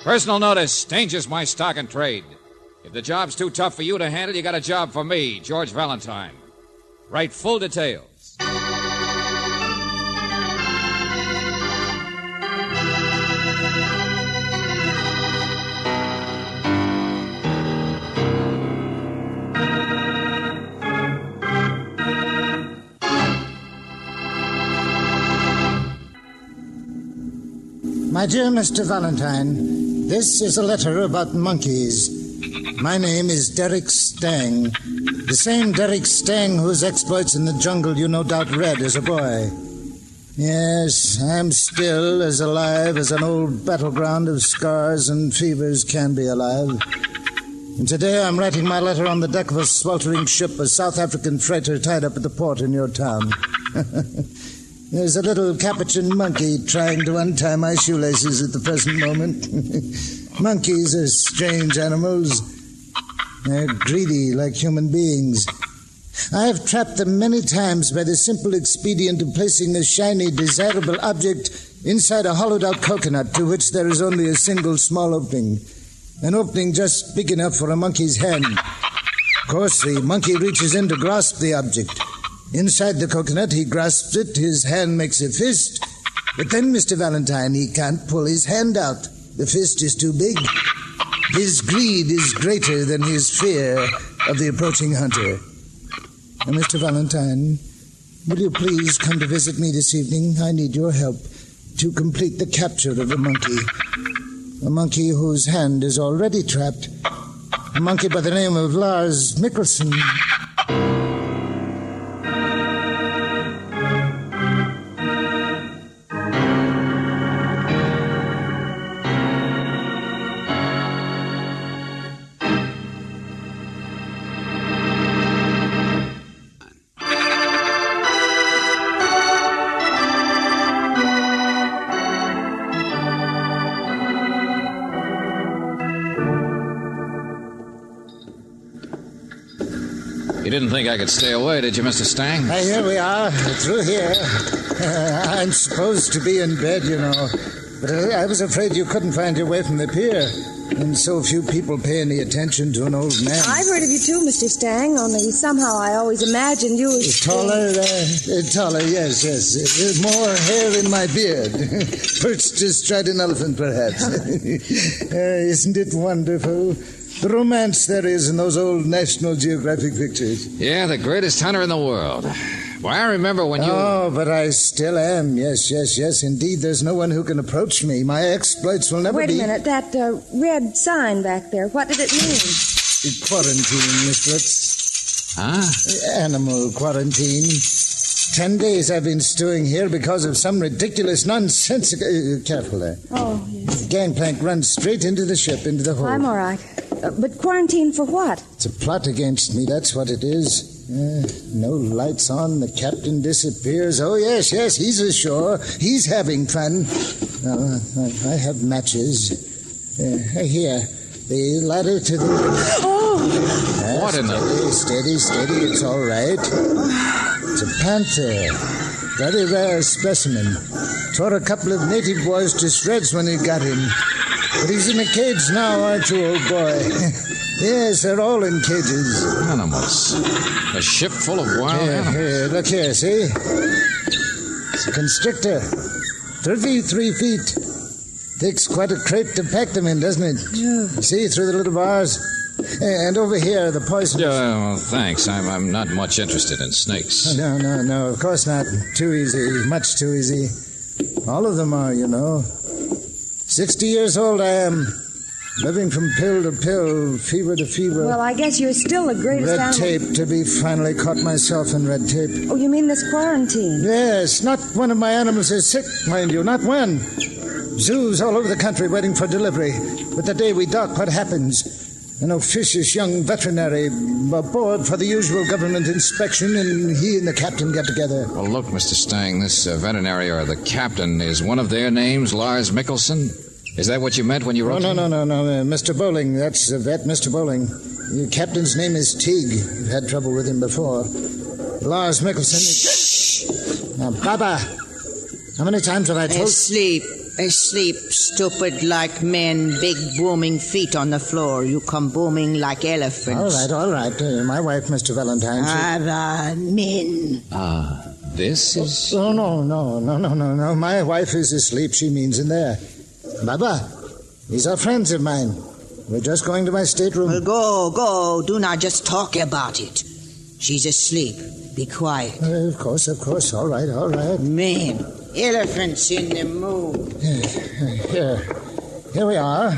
Personal notice, danger's my stock and trade. If the job's too tough for you to handle, you got a job for me, George Valentine. Write full details. My dear Mr. Valentine, this is a letter about monkeys. My name is Derek Stang, the same Derek Stang whose exploits in the jungle you no doubt read as a boy. Yes, I'm still as alive as an old battleground of scars and fevers can be alive. And today I'm writing my letter on the deck of a sweltering ship, a South African freighter tied up at the port in your town. There's a little capuchin monkey trying to untie my shoelaces at the present moment. Monkeys are strange animals. They're greedy like human beings. I have trapped them many times by the simple expedient of placing a shiny, desirable object inside a hollowed-out coconut to which there is only a single small opening. An opening just big enough for a monkey's hand. Of course, the monkey reaches in to grasp the object. Inside the coconut, he grasps it, his hand makes a fist. But then, Mr. Valentine, he can't pull his hand out. The fist is too big. His greed is greater than his fear of the approaching hunter. Now, Mr. Valentine, will you please come to visit me this evening? I need your help to complete the capture of a monkey. A monkey whose hand is already trapped. A monkey by the name of Lars Mikkelsen. You didn't think I could stay away, did you, Mr. Stang? Here we are, through here. I'm supposed to be in bed, you know. But I was afraid you couldn't find your way from the pier. And so few people pay any attention to an old man. I've heard of you too, Mr. Stang, only somehow I always imagined you as... Taller, yes. More hair in my beard. Perched astride an elephant, perhaps. Isn't it wonderful? The romance there is in those old National Geographic pictures. Yeah, the greatest hunter in the world. Why, I remember when you... Oh, but I still am. Yes. Indeed, there's no one who can approach me. My exploits will never Wait be... a minute, that red sign back there, what did it mean? Quarantine, Miss Brooks. Huh? Animal quarantine. 10 days I've been stewing here because of some ridiculous nonsensical... careful there. Oh, yes. The gangplank runs straight into the ship, into the hold. I'm all right. But quarantine for what? It's a plot against me, that's what it is. No lights on, the captain disappears. Oh, yes, he's ashore. He's having fun. I have matches. Here, the ladder to the... Oh! What in the... Steady, it's all right. It's a panther. Very rare specimen. Tore a couple of native boys to shreds when he got him. But he's in a cage now, aren't you, old boy? Yes, they're all in cages. Animals. A ship full of wild animals. Here, look here, see? It's a constrictor. 33 feet. Takes quite a crate to pack them in, doesn't it? Yeah. See, through the little bars? And over here, the poison... Yeah, well, thanks. I'm not much interested in snakes. No, of course not. Too easy, much too easy. All of them are, you know. 60 years old I am. Living from pill to pill, fever to fever. Well, I guess you're still the greatest Red animal... tape, to be finally caught myself in red tape. Oh, you mean this quarantine? Yes, not one of my animals is sick, mind you, not one. Zoos all over the country waiting for delivery. But the day we dock, what happens? An officious young veterinary aboard for the usual government inspection, and he and the captain get together. Well, look, Mr. Stang, this veterinary or the captain, is one of their names Lars Mikkelsen? Is that what you meant when you wrote... No, Mr. Bowling. That's the vet, Mr. Bowling. The captain's name is Teague. You've had trouble with him before. Lars Mikkelsen... Shh! Now, Baba! How many times have I told... Asleep, stupid like men, big booming feet on the floor. You come booming like elephants. All right. My wife, Mr. Valentine... men. This is... Oh, no. My wife is asleep, she means in there. Baba, these are friends of mine. We're just going to my stateroom. Well, go. Do not just talk about it. She's asleep. Be quiet. Of course. All right. Man, elephants in the moon. Here we are.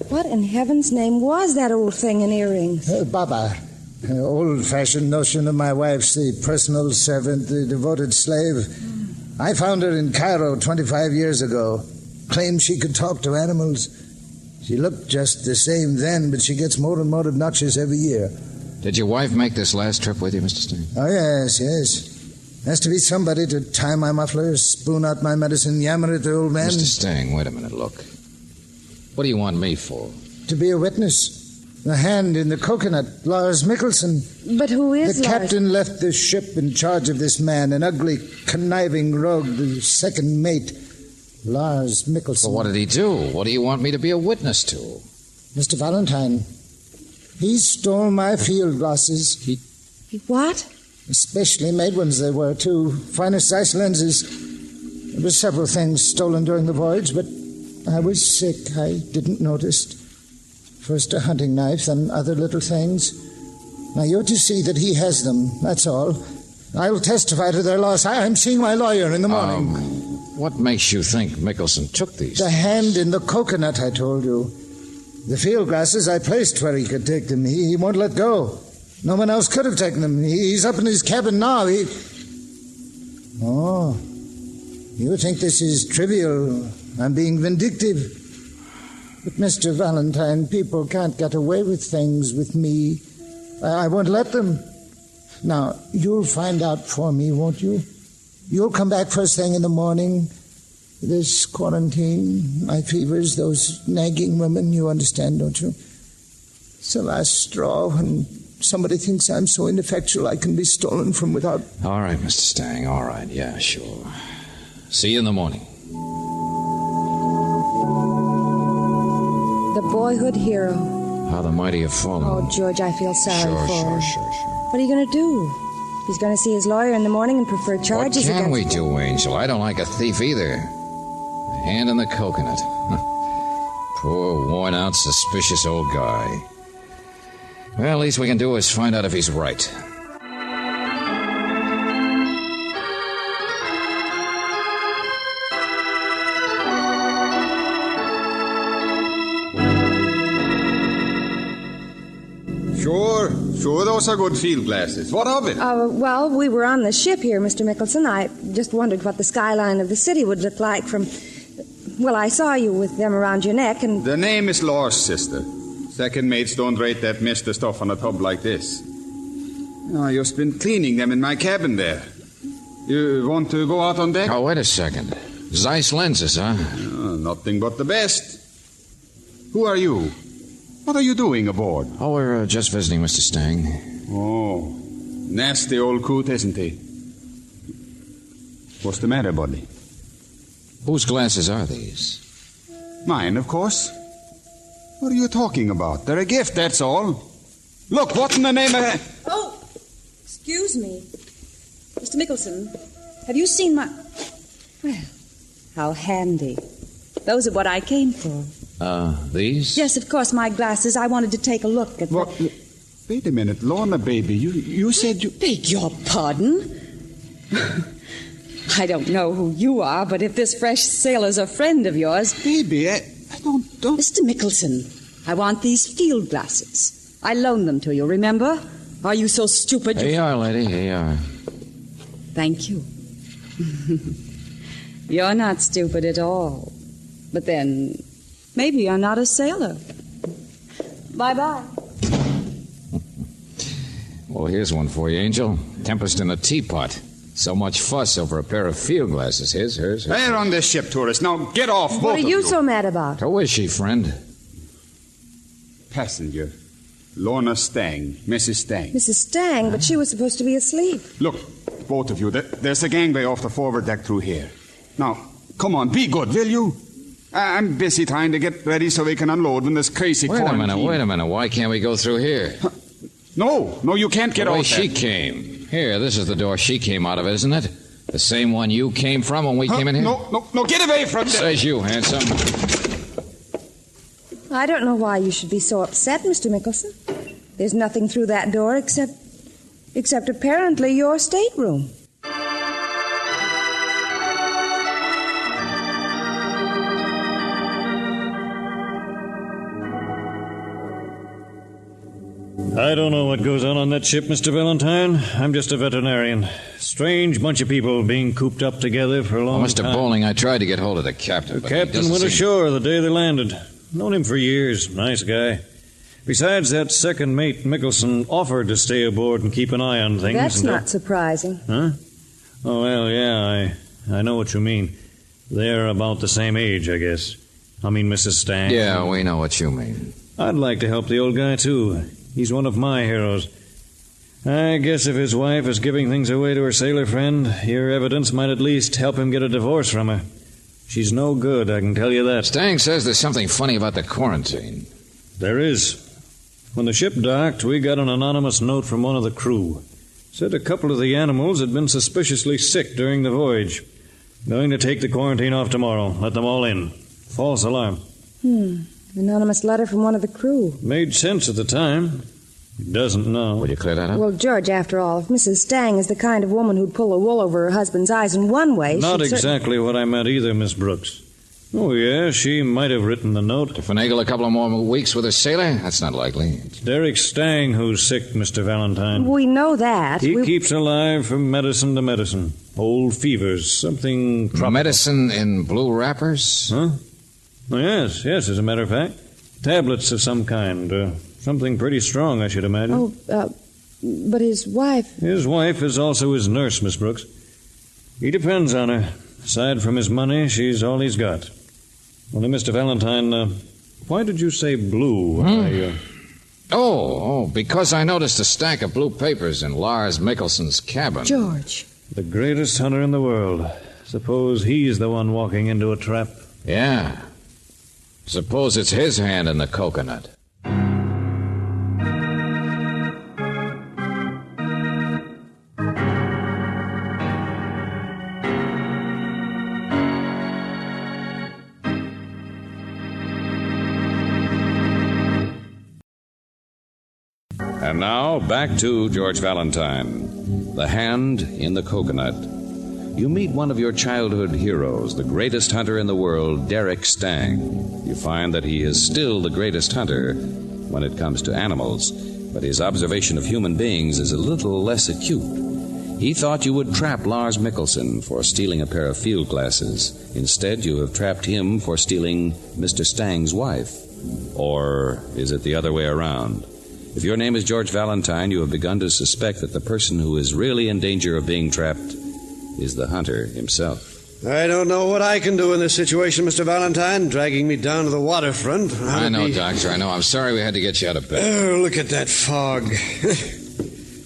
What in heaven's name was that old thing in earrings? Baba. Old-fashioned notion of my wife's the personal servant, the devoted slave. I found her in Cairo 25 years ago. Claimed she could talk to animals. She looked just the same then, but she gets more and more obnoxious every year. Did your wife make this last trip with you, Mr. Stang? Oh, yes. Has to be somebody to tie my muffler, spoon out my medicine, yammer at the old man. Mr. Stang, wait a minute, look. What do you want me for? To be a witness. The hand in the coconut, Lars Mikkelsen. But who is The Lars? captain left the ship in charge of this man, an ugly, conniving rogue, the second mate, Lars Mikkelsen. Well, what did he do? What do you want me to be a witness to? Mr. Valentine, he stole my field glasses. What? Especially made ones they were, too. Finest ice lenses. There were several things stolen during the voyage, but I was sick. I didn't notice. First a hunting knife, then other little things. Now you're to see that he has them, that's all. I'll testify to their loss. I'm seeing my lawyer in the morning. What makes you think Mikkelsen took these? The hand in the coconut, I told you. The field glasses I placed where he could take them. He won't let go. No one else could have taken them. He's up in his cabin now. Oh, you think this is trivial. I'm being vindictive. But, Mr. Valentine, people can't get away with things with me. I won't let them. Now, you'll find out for me, won't you? You'll come back first thing in the morning. This quarantine, my fevers, those nagging women, you understand, don't you? It's the last straw when somebody thinks I'm so ineffectual I can be stolen from without... All right, Mr. Stang, all right. Yeah, sure. See you in the morning. The boyhood hero. How the mighty have fallen. Oh, George, I feel sorry for him. Sure. What are you going to do? He's going to see his lawyer in the morning and prefer charges What can we against... do, Angel? I don't like a thief either. A hand in the coconut. Poor, worn-out, suspicious old guy. Well, least we can do is find out if he's right. Sure, those are good field glasses. What of it? Well, we were on the ship here, Mr. Mikkelsen. I just wondered what the skyline of the city would look like from... Well, I saw you with them around your neck and... The name is Lars, sister. Second mates don't rate that mister stuff on a tub like this. I just been cleaning them in my cabin there. You want to go out on deck? Oh, wait a second. Zeiss lenses, huh? Nothing but the best. Who are you? What are you doing aboard? Oh, we're just visiting Mr. Stang. Oh, nasty old coot, isn't he? What's the matter, buddy? Whose glasses are these? Mine, of course. What are you talking about? They're a gift, that's all. Look, what in the name of... Oh, excuse me. Mr. Mikkelsen, have you seen my... Well, how handy. Those are what I came for. These? Yes, of course, my glasses. I wanted to take a look at What? Wait a minute, Lorna, baby. You said you... Beg your pardon? I don't know who you are, but if this fresh sailor's a friend of yours... Baby, I don't... Mr. Mikkelsen, I want these field glasses. I loaned them to you, remember? Are you so stupid? Here you are, lady. Here you are. Thank you. You're not stupid at all. But then, maybe you're not a sailor. Bye-bye. Well, here's one for you, Angel. Tempest in a teapot. So much fuss over a pair of field glasses. Here's. They're on this ship, tourist. Now get off, both What are of you so mad about? Who is she, friend? Passenger. Lorna Stang. Mrs. Stang. Mrs. Stang, but she was supposed to be asleep. Look, both of you, there's a gangway off the forward deck through here. Now, come on, be good, will you? I'm busy trying to get ready so we can unload when this crazy quarantine... Wait a minute. Why can't we go through here? No, you can't get out. The way out she there. came. Here, this is the door she came out of, isn't it? The same one you came from when we came in here? No, get away from there. Says you, handsome. I don't know why you should be so upset, Mr. Mickelson. There's nothing through that door except apparently your stateroom. I don't know what goes on that ship, Mr. Valentine. I'm just a veterinarian. Strange bunch of people being cooped up together for a long time. Mr. Bowling, I tried to get hold of the captain. The captain went ashore the day they landed. Known him for years. Nice guy. Besides, that second mate, Mickelson, offered to stay aboard and keep an eye on things. That's not surprising. Huh? Oh, well, yeah, I know what you mean. They're about the same age, I guess. I mean, Mrs. Stang. Yeah, we know what you mean. I'd like to help the old guy, too. He's one of my heroes. I guess if his wife is giving things away to her sailor friend, your evidence might at least help him get a divorce from her. She's no good, I can tell you that. Stang says there's something funny about the quarantine. There is. When the ship docked, we got an anonymous note from one of the crew. Said a couple of the animals had been suspiciously sick during the voyage. Going to take the quarantine off tomorrow. Let them all in. False alarm. Anonymous letter from one of the crew. Made sense at the time. He doesn't know. Will you clear that up? Well, George, after all, if Mrs. Stang is the kind of woman who'd pull the wool over her husband's eyes in one way... Not exactly what I meant either, Miss Brooks. Oh, yeah, she might have written the note. To finagle a couple of more weeks with a sailor? That's not likely. It's Derek Stang who's sick, Mr. Valentine. We know that. He keeps alive from medicine to medicine. Old fevers, something tropical. Medicine in blue wrappers? Huh? Oh, yes, as a matter of fact. Tablets of some kind. Something pretty strong, I should imagine. But his wife... His wife is also his nurse, Miss Brooks. He depends on her. Aside from his money, she's all he's got. Well, Mr. Valentine, why did you say blue? Because I noticed a stack of blue papers in Lars Mickelson's cabin. George. The greatest hunter in the world. Suppose he's the one walking into a trap. Yeah. Suppose it's his hand in the coconut. And now, back to George Valentine. The hand in the coconut. You meet one of your childhood heroes, the greatest hunter in the world, Derek Stang. You find that he is still the greatest hunter when it comes to animals, but his observation of human beings is a little less acute. He thought you would trap Lars Mickelson for stealing a pair of field glasses. Instead, you have trapped him for stealing Mr. Stang's wife. Or is it the other way around? If your name is George Valentine, you have begun to suspect that the person who is really in danger of being trapped is the hunter himself. I don't know what I can do in this situation, Mr. Valentine, dragging me down to the waterfront. I know, Doctor, I know. I'm sorry we had to get you out of bed. Oh, look at that fog.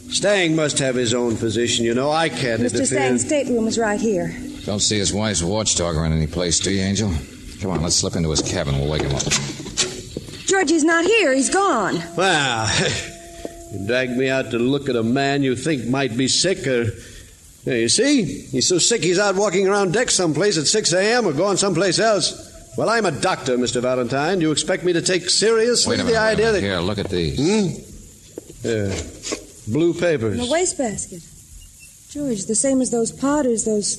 Stang must have his own position, you know. I can't interfere. Mr. Stang's stateroom is right here. Don't see his wife's watchdog around any place, do you, Angel? Come on, let's slip into his cabin. We'll wake him up. George, he's not here. He's gone. Well, you dragged me out to look at a man you think might be sick or... There, you see? He's so sick he's out walking around deck someplace at 6 a.m. or going someplace else. Well, I'm a doctor, Mr. Valentine. Do you expect me to take seriously the idea that... Here, look at these. Blue papers. In the wastebasket. George, the same as those powders, those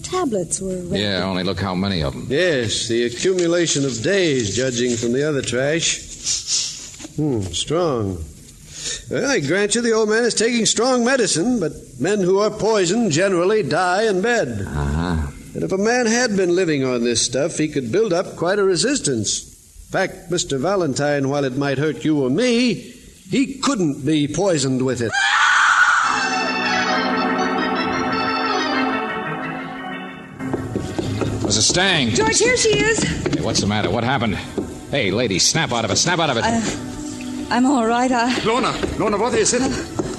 tablets were... Yeah, only look how many of them. Yes, the accumulation of days, judging from the other trash. Strong. Well, I grant you the old man is taking strong medicine, but men who are poisoned generally die in bed. Uh-huh. And if a man had been living on this stuff, he could build up quite a resistance. In fact, Mr. Valentine, while it might hurt you or me, he couldn't be poisoned with it. Mrs. Stang. George, here she is. Hey, what's the matter? What happened? Hey, lady, snap out of it. Snap out of it. I'm all right. Lorna, what is it?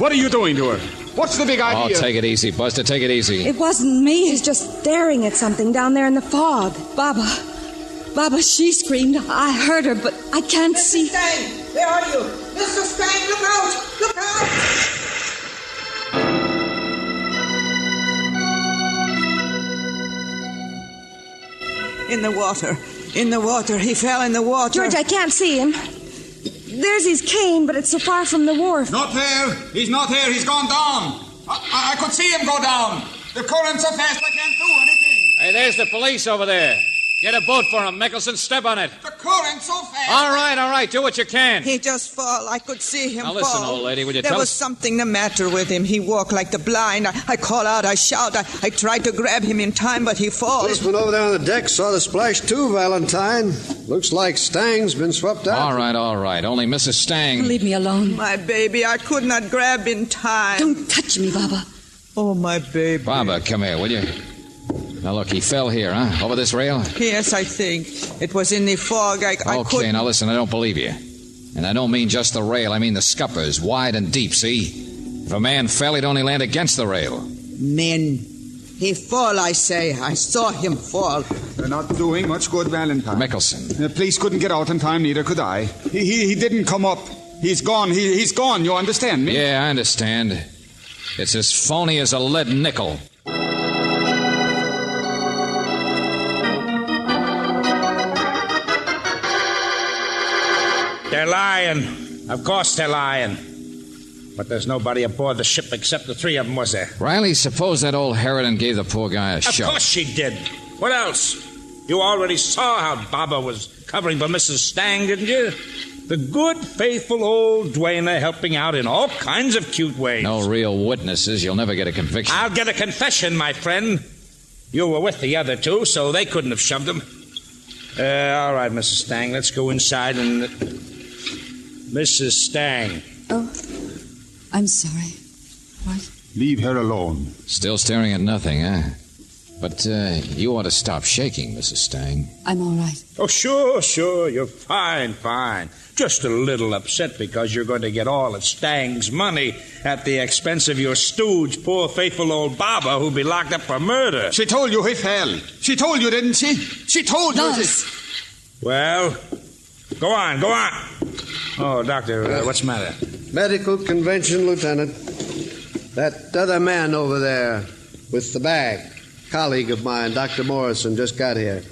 What are you doing to her? What's the big idea? Oh, take it easy, Buster. Take it easy. It wasn't me. He's just staring at something down there in the fog. Baba, she screamed. I heard her, but I can't see. Stang, where are you? Mr. Stang, look out! Look out! In the water. In the water. He fell in the water. George, I can't see him. There's his cane, but it's so far from the wharf. Not there. He's not there. He's gone down. I could see him go down. The current's so fast I can't do anything. Hey, there's the police over there. Get a boat for him, Mickelson. Step on it. The current's so fast. All right. Do what you can. He just fall. I could see him Now listen, fall. old lady, will you there tell was us? something the matter with him. He walked like the blind. I call out, I shout. I tried to grab him in time, but he falls. Policeman over there on the deck saw the splash too, Valentine. Looks like Stang's been swept out. All right. Only Mrs. Stang. Leave me alone. My baby, I could not grab in time. Don't touch me, Baba. Oh, my baby. Baba, come here, will you? Now, look, he fell here, huh? Over this rail? Yes, I think. It was in the fog. I Okay, couldn't. now listen, I don't believe you. And I don't mean just the rail. I mean the scuppers, wide and deep, see? If a man fell, he'd only land against the rail. Men. He fall, I say. I saw him fall. They're not doing much good, Valentine. Mickelson. The police couldn't get out in time, neither could I. He didn't come up. He's gone. He's gone, you understand me? Yeah, I understand. It's as phony as a lead nickel. They're lying. Of course they're lying. But there's nobody aboard the ship except the three of them, was there? Riley, suppose that old harridan gave the poor guy a shot. Of course she did. What else? You already saw how Baba was covering for Mrs. Stang, didn't you? The good, faithful old duenna helping out in all kinds of cute ways. No real witnesses. You'll never get a conviction. I'll get a confession, my friend. You were with the other two, so they couldn't have shoved him. All right, Mrs. Stang, let's go inside and... Mrs. Stang. Oh, I'm sorry. What? Leave her alone. Still staring at nothing, huh? But you ought to stop shaking, Mrs. Stang. I'm all right. Oh, sure. You're fine. Just a little upset because you're going to get all of Stang's money at the expense of your stooge, poor faithful old Baba, who'll be locked up for murder. She told you he fell. She told you, didn't she? She told you. Well, go on. Oh, Doctor, what's the matter? Medical convention, Lieutenant. That other man over there with the bag, colleague of mine, Dr. Morrison, just got here.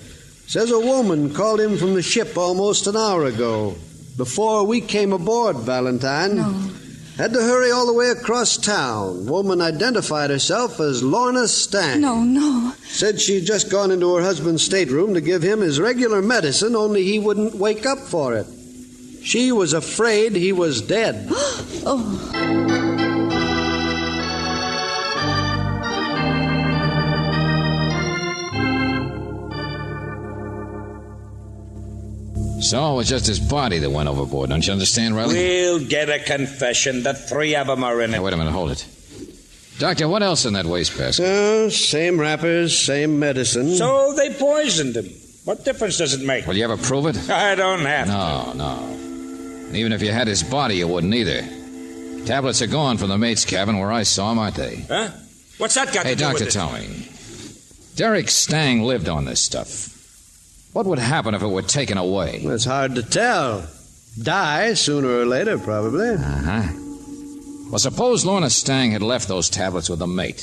Says a woman called him from the ship almost an hour ago. Before we came aboard, Valentine. No. Had to hurry all the way across town. Woman identified herself as Lorna Stang. No. Said she'd just gone into her husband's stateroom to give him his regular medicine, only he wouldn't wake up for it. She was afraid he was dead. Oh. So it was just his body that went overboard. Don't you understand, Riley? We'll get a confession. The three of them are in Hey, it. wait a minute, hold it. Doctor, what else in that wastebasket? Same wrappers, same medicine. So they poisoned him. What difference does it make? Will you ever prove it? I don't have to. No. And even if you had his body, you wouldn't either. Tablets are gone from the mate's cabin where I saw him, aren't they? Huh? What's that got Hey, to do Doctor, with it? tell me. Derek Stang lived on this stuff. What would happen if it were taken away? It's hard to tell. Die sooner or later, probably. Uh-huh. Well, suppose Lorna Stang had left those tablets with the mate.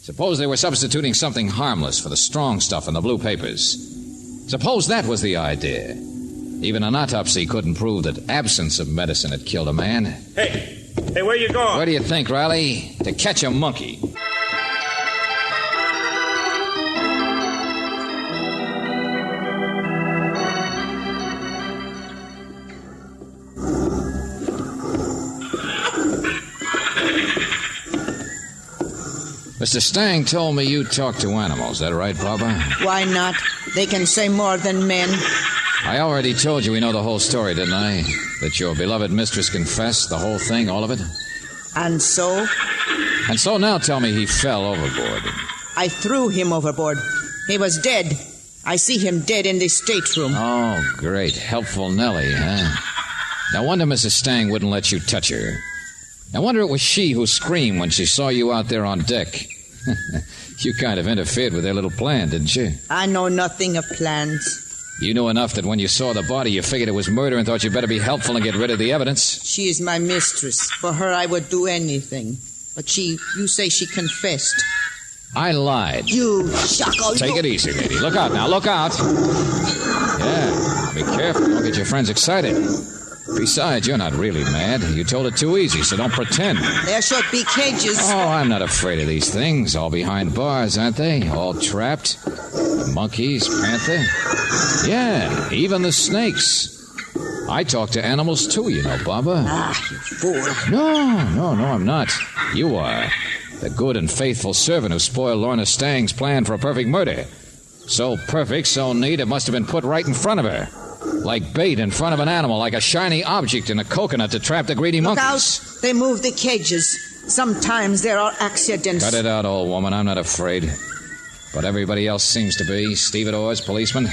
Suppose they were substituting something harmless for the strong stuff in the blue papers. Suppose that was the idea. Even an autopsy couldn't prove that absence of medicine had killed a man. Hey, where you going? Where do you think, Riley? To catch a monkey. Mr. Stang told me you talk to animals. Is that right, Baba? Why not? They can say more than men. I already told you we know the whole story, didn't I? That your beloved mistress confessed the whole thing, all of it? And so? And so now tell me he fell overboard. I threw him overboard. He was dead. I see him dead in the stateroom. Oh, great. Helpful Nellie, huh? No wonder Mrs. Stang wouldn't let you touch her. I wonder it was she who screamed when she saw you out there on deck. You kind of interfered with their little plan, didn't you? I know nothing of plans. You knew enough that when you saw the body, you figured it was murder and thought you'd better be helpful and get rid of the evidence. She is my mistress. For her, I would do anything. But you say she confessed. I lied. You shuckle. Take it easy, lady. Look out now, look out. Yeah, be careful. Don't get your friends excited. Besides, you're not really mad. You told it too easy, so don't pretend. There should be cages. Oh, I'm not afraid of these things. All behind bars, aren't they? All trapped. Monkeys, panther. Yeah, even the snakes. I talk to animals too, you know, Baba. Ah, you fool. No, I'm not. You are. The good and faithful servant who spoiled Lorna Stang's plan for a perfect murder. So perfect, so neat, it must have been put right in front of her. Like bait in front of an animal, like a shiny object in a coconut to trap the greedy monkeys. Look out! They move the cages. Sometimes there are accidents. Cut it out, old woman. I'm not afraid. But everybody else seems to be. Stevedores, policemen.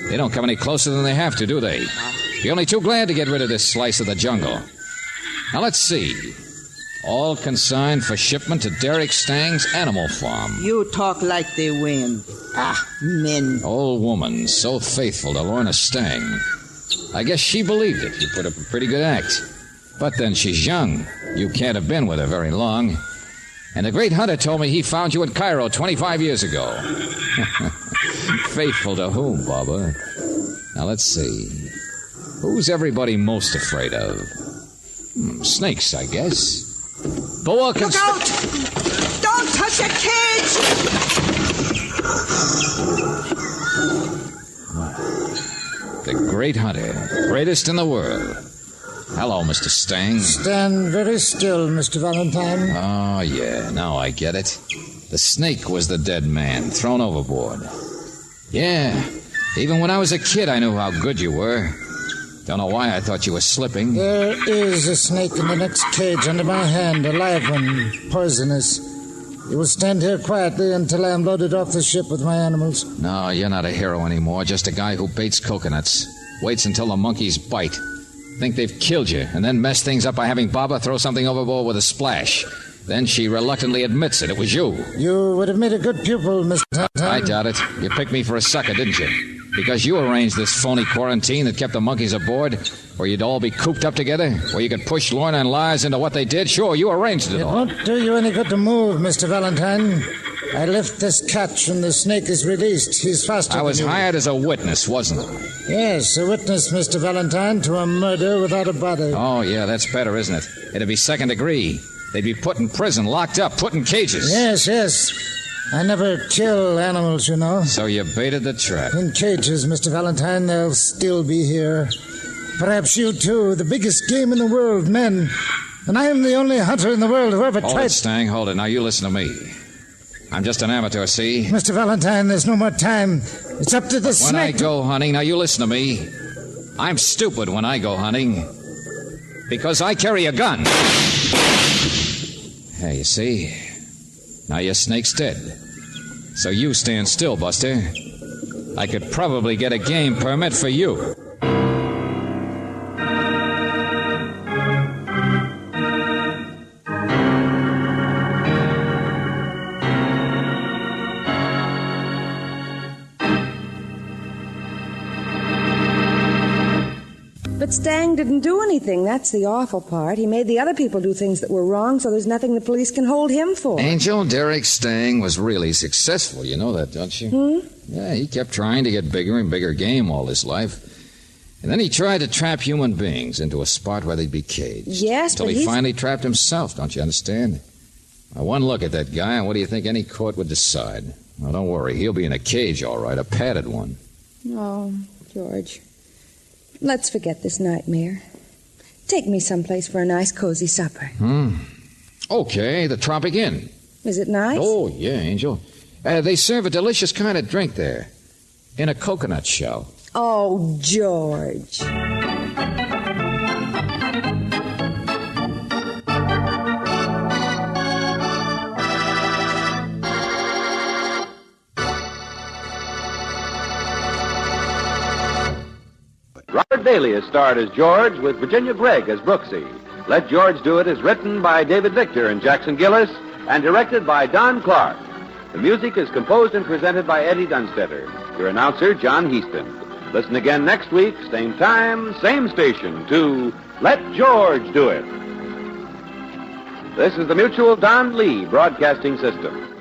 They don't come any closer than they have to, do they? Be only too glad to get rid of this slice of the jungle. Now, let's see. All consigned for shipment to Derek Stang's animal farm. You talk like they win. Ah, men. Old woman, so faithful to Lorna Stang. I guess she believed it. You put up a pretty good act. But then she's young. You can't have been with her very long. And the great hunter told me he found you in Cairo 25 years ago. Faithful to whom, Baba? Now, let's see. Who's everybody most afraid of? Snakes, I guess. Boa Look out! Don't touch a cage! The great hunter. Greatest in the world. Hello, Mr. Stang. Stand very still, Mr. Valentine. Oh, yeah. Now I get it. The snake was the dead man, thrown overboard. Yeah. Even when I was a kid, I knew how good you were. Don't know why I thought you were slipping. There is a snake in the next cage under my hand, a live one, poisonous. You will stand here quietly until I am loaded off the ship with my animals. No, you're not a hero anymore, just a guy who baits coconuts. Waits until the monkeys bite. Think they've killed you, and then mess things up by having Baba throw something overboard with a splash. Then she reluctantly admits it was you. You would have made a good pupil, Mr. Valentine. I doubt it. You picked me for a sucker, didn't you? Because you arranged this phony quarantine that kept the monkeys aboard, where you'd all be cooped up together, where you could push Lorna and Lies into what they did. Sure, you arranged it all. It won't do you any good to move, Mr. Valentine. I lift this catch and the snake is released. He's faster I was than you. hired as a witness, wasn't I? Yes, a witness, Mr. Valentine, to a murder without a body. Oh, yeah, that's better, isn't it? It'd be second degree. They'd be put in prison, locked up, put in cages. Yes. I never kill animals, you know. So you baited the trap. In cages, Mr. Valentine, they'll still be here. Perhaps you, too, the biggest game in the world, men. And I am the only hunter in the world who ever Hold tried... it, Stang, hold it. Now you listen to me. I'm just an amateur, see? Mr. Valentine, there's no more time. It's up to the snake. When I go hunting, now you listen to me. I'm stupid when I go hunting. Because I carry a gun. Hey, you see? Now your snake's dead. So you stand still, Buster. I could probably get a game permit for you. But Stang didn't do anything. That's the awful part. He made the other people do things that were wrong, so there's nothing the police can hold him for. Angel, Derek Stang was really successful. You know that, don't you? Yeah, he kept trying to get bigger and bigger game all his life. And then he tried to trap human beings into a spot where they'd be caged. Yes, Until but he finally trapped himself, don't you understand? Now, one look at that guy, and what do you think any court would decide? Well, don't worry. He'll be in a cage, all right, a padded one. Oh, George. Let's forget this nightmare. Take me someplace for a nice, cozy supper. Okay, the Tropic Inn. Is it nice? Oh, yeah, Angel. They serve a delicious kind of drink there. In a coconut shell. Oh, George. Robert Bailey is starred as George with Virginia Gregg as Brooksy. Let George Do It is written by David Victor and Jackson Gillis and directed by Don Clark. The music is composed and presented by Eddie Dunstetter. Your announcer, John Heaston. Listen again next week, same time, same station, to Let George Do It. This is the Mutual Don Lee Broadcasting System.